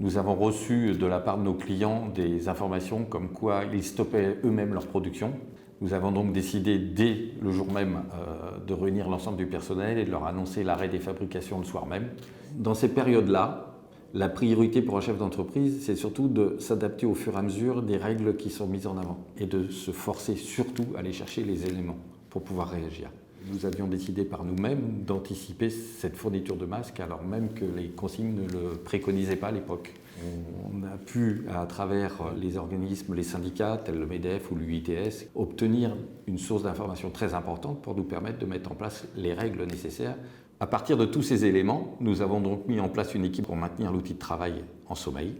Nous avons reçu de la part de nos clients des informations comme quoi ils stoppaient eux-mêmes leur production. Nous avons donc décidé dès le jour même de réunir l'ensemble du personnel et de leur annoncer l'arrêt des fabrications le soir même. Dans ces périodes-là, la priorité pour un chef d'entreprise, c'est surtout de s'adapter au fur et à mesure des règles qui sont mises en avant et de se forcer surtout à aller chercher les éléments pour pouvoir réagir. Nous avions décidé par nous-mêmes d'anticiper cette fourniture de masques alors même que les consignes ne le préconisaient pas à l'époque. On a pu, à travers les organismes, les syndicats, tels le MEDEF ou l'UITS, obtenir une source d'information très importante pour nous permettre de mettre en place les règles nécessaires. À partir de tous ces éléments, nous avons donc mis en place une équipe pour maintenir l'outil de travail en sommeil.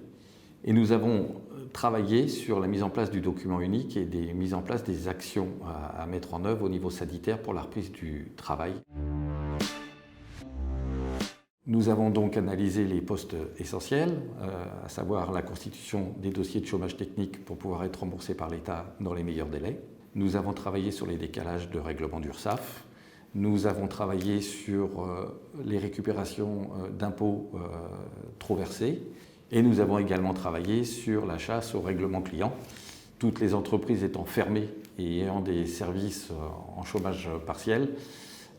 Et nous avons travaillé sur la mise en place du document unique et des mises en place des actions à mettre en œuvre au niveau sanitaire pour la reprise du travail. Nous avons donc analysé les postes essentiels, à savoir la constitution des dossiers de chômage technique pour pouvoir être remboursés par l'État dans les meilleurs délais. Nous avons travaillé sur les décalages de règlement d'URSSAF. Nous avons travaillé sur les récupérations d'impôts trop versés. Et nous avons également travaillé sur la chasse au règlement client. Toutes les entreprises étant fermées et ayant des services en chômage partiel,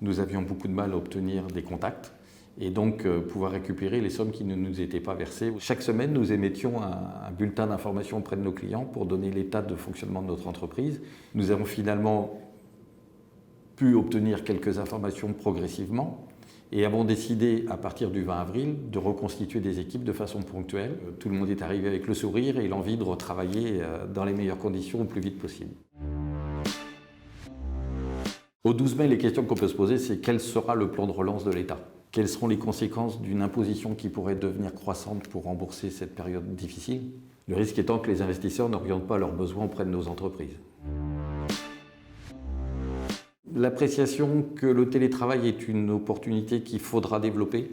nous avions beaucoup de mal à obtenir des contacts et donc pouvoir récupérer les sommes qui ne nous étaient pas versées. Chaque semaine, nous émettions un bulletin d'information auprès de nos clients pour donner l'état de fonctionnement de notre entreprise. Nous avons finalement pu obtenir quelques informations progressivement et avons décidé, à partir du 20 avril, de reconstituer des équipes de façon ponctuelle. Tout le monde est arrivé avec le sourire et l'envie de retravailler dans les meilleures conditions au plus vite possible. Au 12 mai, les questions qu'on peut se poser, c'est quel sera le plan de relance de l'État ? Quelles seront les conséquences d'une imposition qui pourrait devenir croissante pour rembourser cette période difficile ? Le risque étant que les investisseurs n'orientent pas leurs besoins auprès de nos entreprises. L'appréciation que le télétravail est une opportunité qu'il faudra développer,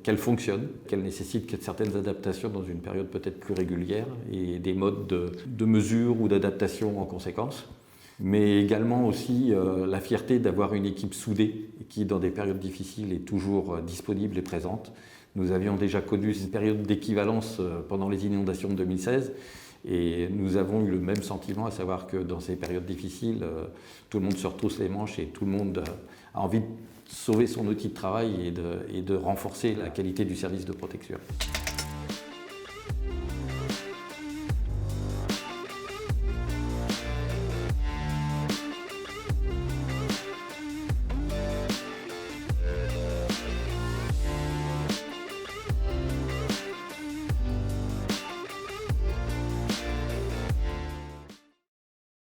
qu'elle fonctionne, qu'elle nécessite certaines adaptations dans une période peut-être plus régulière et des modes de mesure ou d'adaptation en conséquence. Mais également aussi la fierté d'avoir une équipe soudée qui, dans des périodes difficiles, est toujours disponible et présente. Nous avions déjà connu une période d'équivalence pendant les inondations de 2016. Et nous avons eu le même sentiment, à savoir que dans ces périodes difficiles, tout le monde se retrousse les manches et tout le monde a envie de sauver son outil de travail et de renforcer la qualité du service de protection.